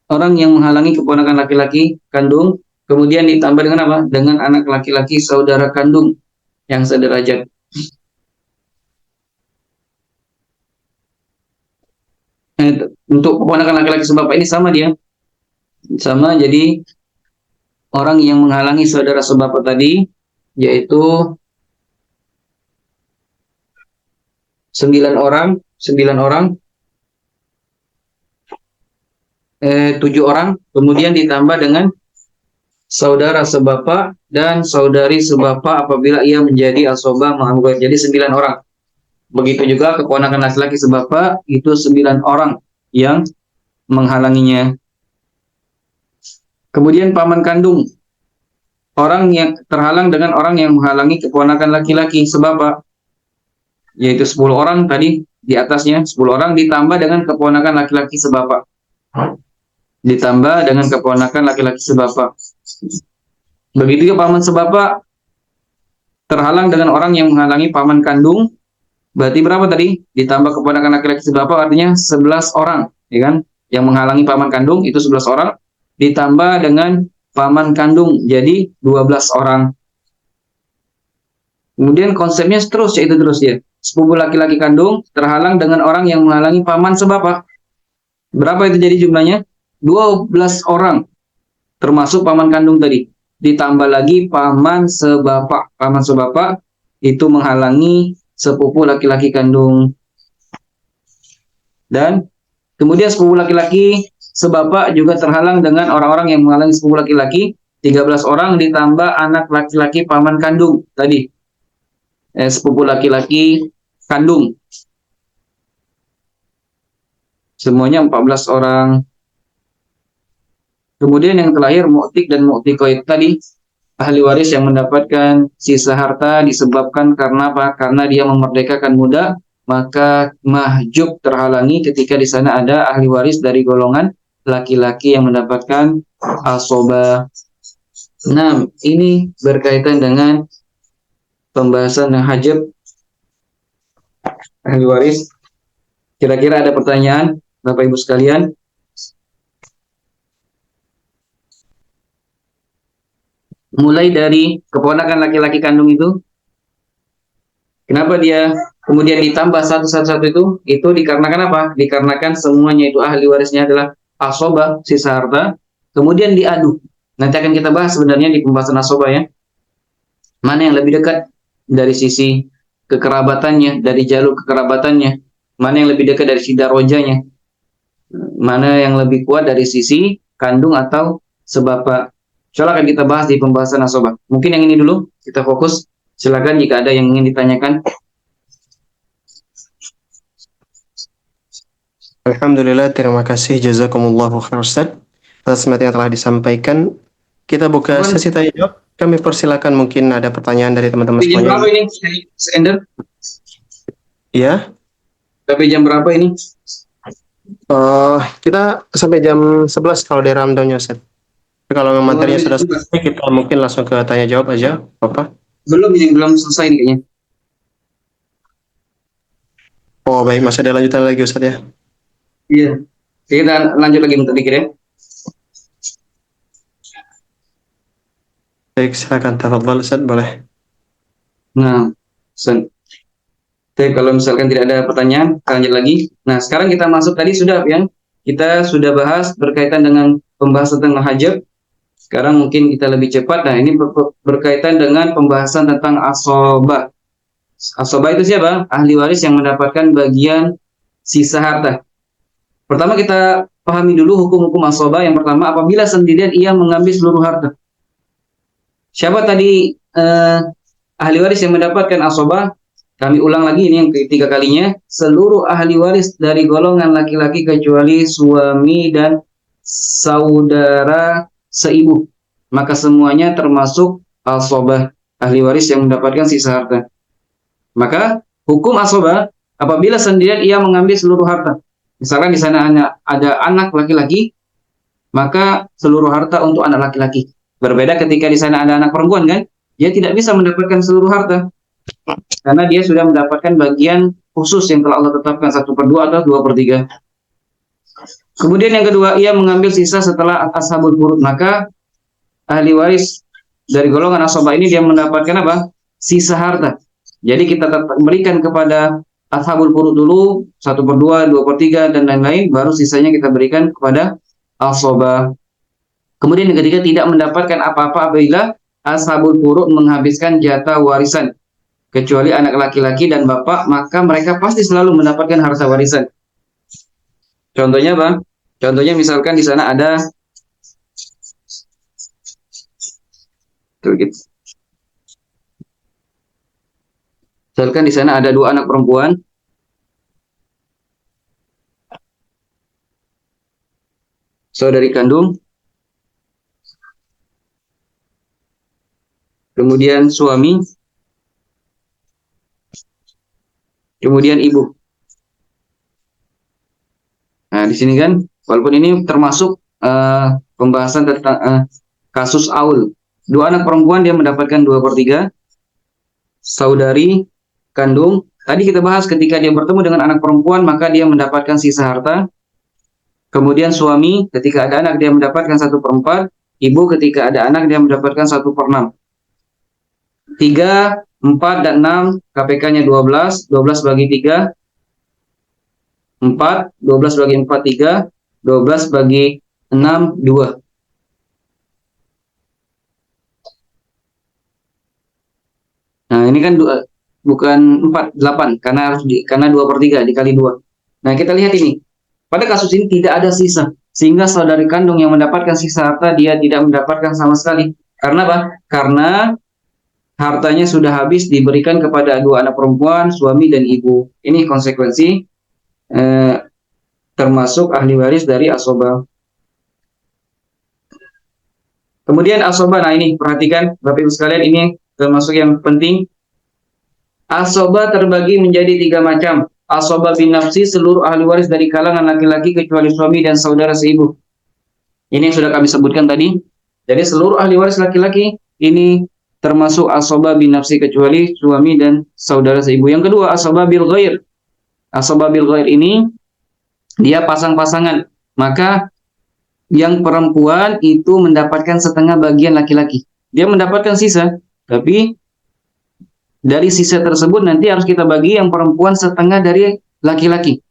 orang yang menghalangi keponakan laki-laki kandung, kemudian ditambah dengan apa? Dengan anak laki-laki saudara kandung yang sederajat. Untuk keponakan laki-laki sebapa ini sama dia. Sama, jadi orang yang menghalangi saudara sebapa tadi, yaitu 9 orang, 7 orang, kemudian ditambah dengan saudara sebapa dan saudari sebapa apabila ia menjadi asobah ma'al ghair. Jadi 9 orang. Begitu juga keponakan laki-laki sebapa itu 9 orang yang menghalanginya. Kemudian paman kandung, orang yang terhalang dengan orang yang menghalangi keponakan laki-laki sebapa, yaitu 10 orang tadi di atasnya, 10 orang ditambah dengan keponakan laki-laki sebapa. Ditambah dengan keponakan laki-laki sebapa. Begitu juga paman sebapa terhalang dengan orang yang menghalangi paman kandung, berarti berapa tadi? Ditambah keponakan laki-laki sebapa, artinya 11 orang, ya kan? Yang menghalangi paman kandung itu 11 orang, ditambah dengan paman kandung, jadi 12 orang. Kemudian konsepnya terus, yaitu terus ya. Sepupu laki-laki kandung terhalang dengan orang yang menghalangi paman sebapa. Berapa itu jadi jumlahnya? 12 orang, termasuk paman kandung tadi. Ditambah lagi paman sebapa. Paman sebapa itu menghalangi sepupu laki-laki kandung. Dan kemudian sepupu laki-laki sebapa juga terhalang dengan orang-orang yang menghalangi sepupu laki-laki. 13 orang ditambah anak laki-laki paman kandung tadi. Sepupu laki-laki kandung. Semuanya 14 orang. Kemudian yang terakhir mu'tik dan mu'tikoid tadi, ahli waris yang mendapatkan sisa harta disebabkan karena apa? Karena dia memerdekakan budak, maka mahjub terhalangi ketika di sana ada ahli waris dari golongan laki-laki yang mendapatkan asoba. Nah, ini berkaitan dengan pembahasan yang hajab ahli waris. Kira-kira ada pertanyaan, Bapak Ibu sekalian? mulai dari keponakan laki-laki kandung itu. Kenapa dia kemudian ditambah satu-satu itu dikarenakan apa? Dikarenakan semuanya itu ahli warisnya adalah asoba, sisa harta, kemudian diadu. Nanti akan kita bahas sebenarnya di pembahasan asoba ya. Mana yang lebih dekat dari sisi kekerabatannya, dari jalur kekerabatannya, mana yang lebih dekat dari sisi darojanya, mana yang lebih kuat dari sisi kandung atau sebapa. Insyaallah akan kita bahas di pembahasan asoba. Mungkin yang ini dulu kita fokus. Silakan jika ada yang ingin ditanyakan. Alhamdulillah, terima kasih jazakumullahu khair Ustaz atas materi yang telah disampaikan. Kita buka Afwan, sesi tanya jawab. Kami persilakan mungkin ada pertanyaan dari teman-teman sampai jam berapa semuanya. ini, Ender? Ya, Sampai jam berapa ini? kita sampai jam 11 kalau dari rundown-nya Ustaz. Kalau memang materinya sudah selesai, kita mungkin langsung ke tanya jawab aja, Bapak. Belum, ini belum selesai nih kayaknya. Oh baik, masih ada lanjutan lagi Ustaz ya. Iya. Kita lanjut lagi untuk dikit ya. Baik, silakan tafadhal Ustaz, boleh. Nah, kalau misalkan tidak ada pertanyaan, kita lanjut lagi. Nah, sekarang kita masuk tadi sudah ya. Kita sudah bahas berkaitan dengan pembahasan tentang hajab. Sekarang mungkin kita lebih cepat. Nah, ini berkaitan dengan pembahasan tentang asobah. Asobah itu siapa? Ahli waris yang mendapatkan bagian sisa harta. Pertama kita pahami dulu hukum-hukum asobah. Yang pertama, apabila sendirian ia mengambil seluruh harta. Siapa tadi ahli waris yang mendapatkan asobah? Kami ulang lagi, ini yang ketiga kalinya. Seluruh ahli waris dari golongan laki-laki kecuali suami dan saudara seibu. Maka semuanya termasuk asobah, ahli waris yang mendapatkan sisa harta. Maka hukum asobah, apabila sendirian ia mengambil seluruh harta. Misalkan di sana ada anak laki-laki, maka seluruh harta untuk anak laki-laki. Berbeda ketika di sana ada anak perempuan kan, dia tidak bisa mendapatkan seluruh harta. Karena dia sudah mendapatkan bagian khusus yang telah Allah tetapkan 1/2 atau 2/3. Kemudian yang kedua, ia mengambil sisa setelah ashabul furud. Maka ahli waris dari golongan asobah ini dia mendapatkan apa? Sisa harta. Jadi kita berikan kepada ashabul furud dulu 1/2, 2/3 dan lain-lain, baru sisanya kita berikan kepada asobah. Kemudian yang ketiga, tidak mendapatkan apa-apa apabila ashabul furud menghabiskan jatah warisan. Kecuali anak laki-laki dan bapak, maka mereka pasti selalu mendapatkan harta warisan. Contohnya apa? Contohnya misalkan di sana ada misalkan di sana ada 2 anak perempuan. Saudari kandung. Kemudian suami. Kemudian ibu. Nah, di sini kan, walaupun ini termasuk pembahasan tentang kasus aul. 2 anak perempuan dia mendapatkan 2/3. Saudari kandung. Tadi kita bahas ketika dia bertemu dengan anak perempuan, maka dia mendapatkan sisa harta. Kemudian suami, ketika ada anak dia mendapatkan 1/4. Ibu ketika ada anak dia mendapatkan 1/6. 3, 4, dan 6, KPK-nya 12. 12 bagi 3, 4. 12 bagi 4, 3. 12 bagi 6, 2. Nah, ini kan bukan 4, 8. Karena 2/3 dikali 2. Nah, kita lihat ini. Pada kasus ini tidak ada sisa. Sehingga saudari kandung yang mendapatkan sisa harta, dia tidak mendapatkan sama sekali. Karena apa? Karena hartanya sudah habis diberikan kepada 2 anak perempuan, suami dan ibu. Ini konsekuensi termasuk ahli waris dari asobah. Kemudian asobah, nah ini perhatikan Bapak Ibu sekalian, ini termasuk yang penting. Asobah terbagi menjadi 3 macam. Asobah bin nafsi, seluruh ahli waris dari kalangan laki-laki kecuali suami dan saudara seibu. Ini yang sudah kami sebutkan tadi. Jadi seluruh ahli waris laki-laki ini termasuk asobah bin nafsi kecuali suami dan saudara seibu. Yang kedua, asobah bil ghair. Asobah bil ghair ini dia pasang-pasangan. Maka yang perempuan itu mendapatkan setengah bagian laki-laki. dia mendapatkan sisa. Tapi dari sisa tersebut nanti harus kita bagi yang perempuan setengah dari laki-laki.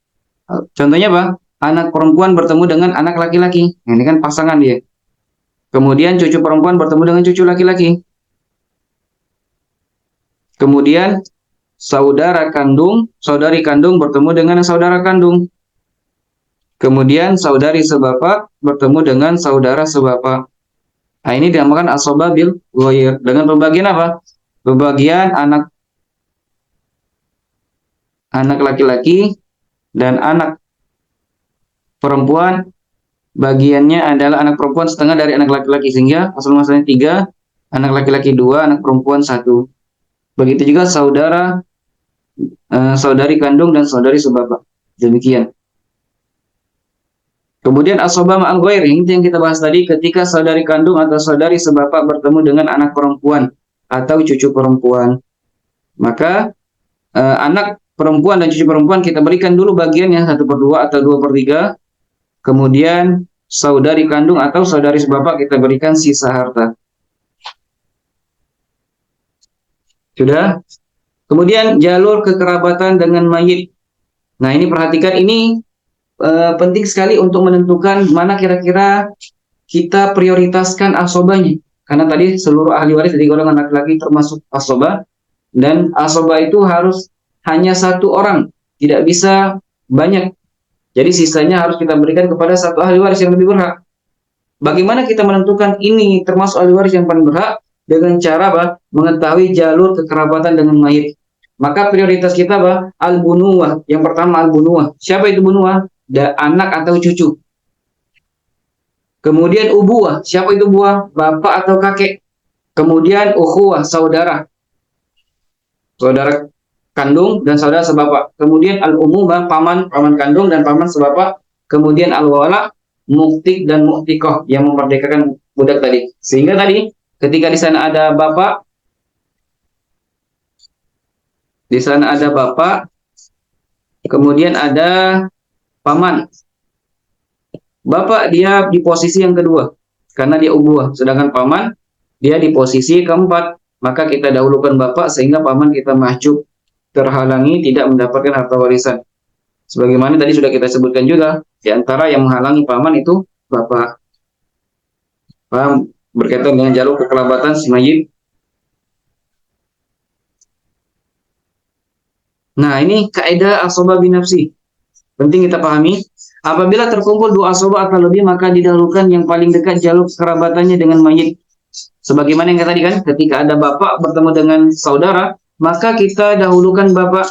Contohnya apa? Anak perempuan bertemu dengan anak laki-laki. Ini kan pasangan dia. Kemudian cucu perempuan bertemu dengan cucu laki-laki. Kemudian saudari kandung bertemu dengan saudara kandung. Kemudian saudari sebapak bertemu dengan saudara sebapak. Nah, ini dinamakan asobah bil ghair. Dengan pembagian apa? Pembagian anak laki-laki dan anak perempuan, bagiannya adalah anak perempuan setengah dari anak laki-laki, sehingga asal muasalnya 3, anak laki-laki 2, anak perempuan 1. Begitu juga saudari kandung dan saudari sebapak. Demikian. Kemudian asobah ma'al ghair, itu yang kita bahas tadi, ketika saudari kandung atau saudari sebapak bertemu dengan anak perempuan atau cucu perempuan. Maka anak perempuan dan cucu perempuan kita berikan dulu bagiannya 1/2 atau 2/3. Kemudian saudari kandung atau saudari sebapak kita berikan sisa harta. Sudah? Kemudian jalur kekerabatan dengan mayit. Nah, ini perhatikan, ini penting sekali untuk menentukan mana kira-kira kita prioritaskan asobahnya. Karena tadi seluruh ahli waris dari golongan laki-laki termasuk asobah, dan asobah itu harus hanya 1 orang, tidak bisa banyak. Jadi sisanya harus kita berikan kepada 1 ahli waris yang lebih berhak. Bagaimana kita menentukan ini termasuk ahli waris yang paling berhak? Dengan cara apa? Mengetahui jalur kekerabatan dengan mayit. Maka prioritas kita apa? Al-bunuwah. Yang pertama al-bunuwah. Siapa itu bunuwah? Anak atau cucu. Kemudian ubuwah. Siapa itu buah? Bapak atau kakek. Kemudian ukhuwah, saudara. Saudara kandung dan saudara sebapak. Kemudian al-umumah, paman kandung dan paman sebapak. Kemudian al-wala, muktik dan muktikoh yang memerdekakan budak tadi. Sehingga tadi ketika di sana ada bapak, kemudian ada paman. Bapak dia di posisi yang kedua karena dia ubuah, sedangkan paman dia di posisi keempat. Maka kita dahulukan bapak sehingga paman kita mahjub, terhalangi, tidak mendapatkan harta warisan. Sebagaimana tadi sudah kita sebutkan juga, di antara yang menghalangi paman itu bapak. Paham? Berkaitan dengan jalur kekerabatan si mayit. Nah, ini kaidah asobah binafsi. Penting kita pahami. Apabila terkumpul 2 asobah atau lebih, maka didahulukan yang paling dekat jalur kekerabatannya dengan mayit. Sebagaimana yang tadi kan, ketika ada bapak bertemu dengan saudara, maka kita dahulukan bapak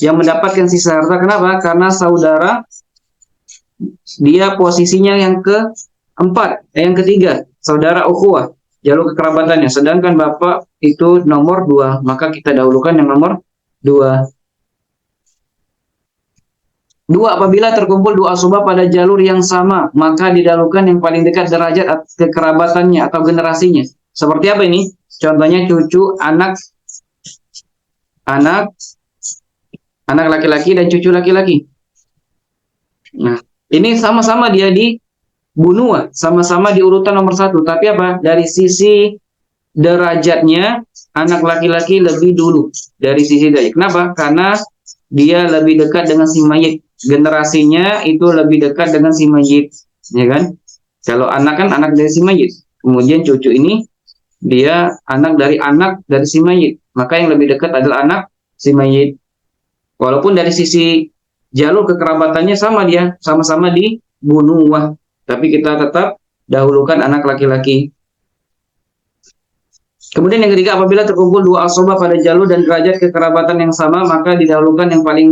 yang mendapatkan sisa harta. Kenapa? Karena saudara dia posisinya yang yang ketiga, saudara ukhuwah, jalur kekerabatannya. Sedangkan bapak itu nomor 2, maka kita dahulukan yang nomor 2. 2, apabila terkumpul 2 asobah pada jalur yang sama, maka didahulukan yang paling dekat derajat kekerabatannya atau generasinya. Seperti apa ini? Contohnya cucu, anak laki-laki dan cucu laki-laki. Nah, ini sama-sama dia di bunuah, sama-sama di urutan nomor 1. Tapi apa? Dari sisi derajatnya, anak laki-laki lebih dulu dari sisi derajat. Kenapa? Karena dia lebih dekat dengan si mayit. Generasinya itu lebih dekat dengan si mayit, ya kan? Kalau anak kan anak dari si mayit. Kemudian cucu ini dia anak dari si mayit. Maka yang lebih dekat adalah anak si mayit. Walaupun dari sisi jalur kekerabatannya sama, dia sama-sama di bunuwah, tapi kita tetap dahulukan anak laki-laki. Kemudian yang ketiga, apabila terkumpul 2 asobah pada jalur dan derajat kekerabatan yang sama, maka didahulukan yang paling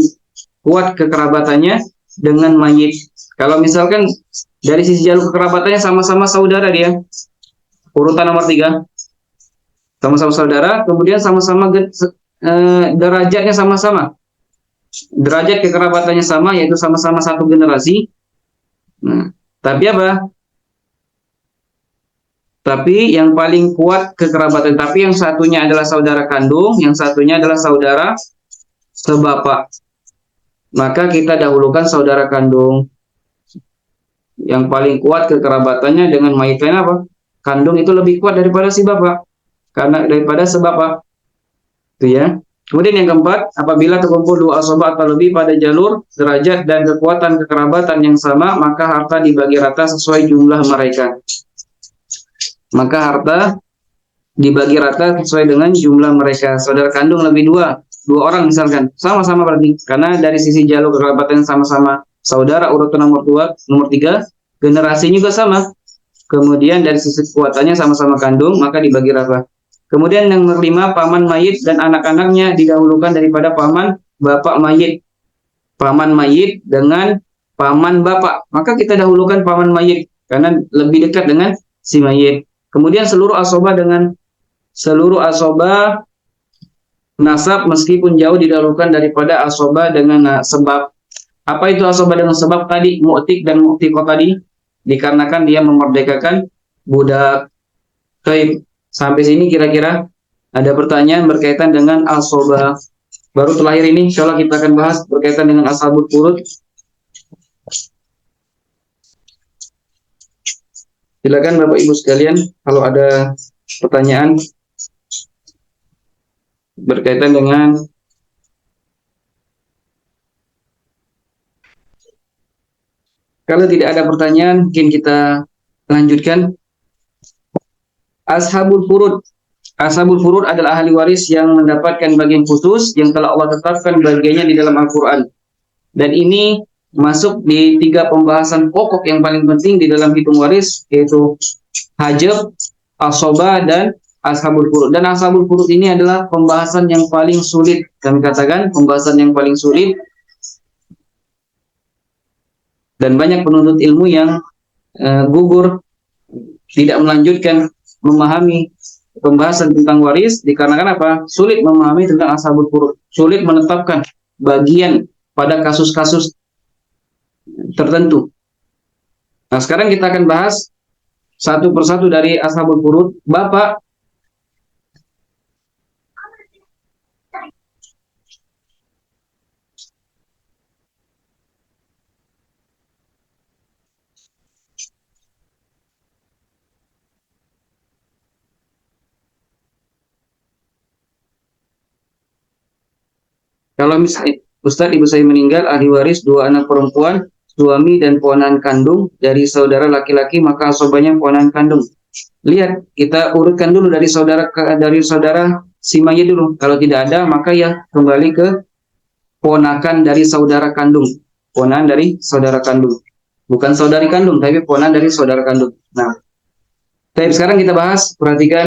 kuat kekerabatannya dengan mayit. Kalau misalkan dari sisi jalur kekerabatannya sama-sama saudara dia, urutan nomor 3, sama-sama saudara, kemudian sama-sama derajatnya sama-sama, derajat kekerabatannya sama, yaitu sama-sama 1 generasi. Nah, tapi apa? Tapi yang paling kuat kekerabatan, tapi yang satunya adalah saudara kandung, yang satunya adalah saudara sebapak. Maka kita dahulukan saudara kandung. Yang paling kuat kekerabatannya dengan mayit lain apa? Kandung itu lebih kuat daripada si bapak. karena daripada sebab apa? Itu ya. Kemudian yang keempat, apabila terkumpul dua asobah atau lebih pada jalur, derajat, dan kekuatan kekerabatan yang sama, maka harta dibagi rata sesuai jumlah mereka. Maka harta dibagi rata sesuai dengan jumlah mereka. Saudara kandung lebih dua orang misalkan, sama-sama berarti. Karena dari sisi jalur kekerabatan sama-sama saudara urutan nomor 3, generasi juga sama. Kemudian dari sisi kekuatannya sama-sama kandung, maka dibagi rata. Kemudian yang kelima, paman mayit dan anak-anaknya didahulukan daripada paman bapak mayit. Paman mayit dengan paman bapak. Maka kita dahulukan paman mayit karena lebih dekat dengan si mayit. Kemudian seluruh asobah nasab meskipun jauh didahulukan daripada asobah dengan sebab. Apa itu asobah dengan sebab tadi? Mu'tik dan mu'tiqah tadi. Dikarenakan dia memerdekakan budak. Baik. Sampai sini kira-kira ada pertanyaan berkaitan dengan asobah. Baru terakhir ini insya Allah kita akan bahas berkaitan dengan ashabul furud. Silakan Bapak Ibu sekalian kalau ada pertanyaan berkaitan dengan kalau tidak ada pertanyaan mungkin kita lanjutkan. Ashabul furud. Ashabul furud adalah ahli waris yang mendapatkan bagian khusus yang telah Allah tetapkan bagiannya di dalam Al-Quran. Dan ini masuk di 3 pembahasan pokok yang paling penting di dalam hitung waris, yaitu hajab, asobah, dan ashabul furud. Dan ashabul furud ini adalah pembahasan yang paling sulit. Kami katakan pembahasan yang paling sulit. Dan banyak penuntut ilmu yang gugur, tidak melanjutkan memahami pembahasan tentang waris dikarenakan apa? Sulit memahami tentang ashabul furud, sulit menetapkan bagian pada kasus-kasus tertentu. Nah, sekarang kita akan bahas satu persatu dari ashabul furud. Bapak kalau misalnya Ustadz ibu saya meninggal, ahli waris 2 anak perempuan, suami dan ponakan kandung dari saudara laki-laki, maka asobahnya ponakan kandung. Lihat, kita urutkan dulu dari saudara si mayit dulu. Kalau tidak ada, maka ya kembali ke ponakan dari saudara kandung. Ponakan dari saudara kandung. Bukan saudari kandung, tapi ponakan dari saudara kandung. Nah, sekarang kita bahas, perhatikan.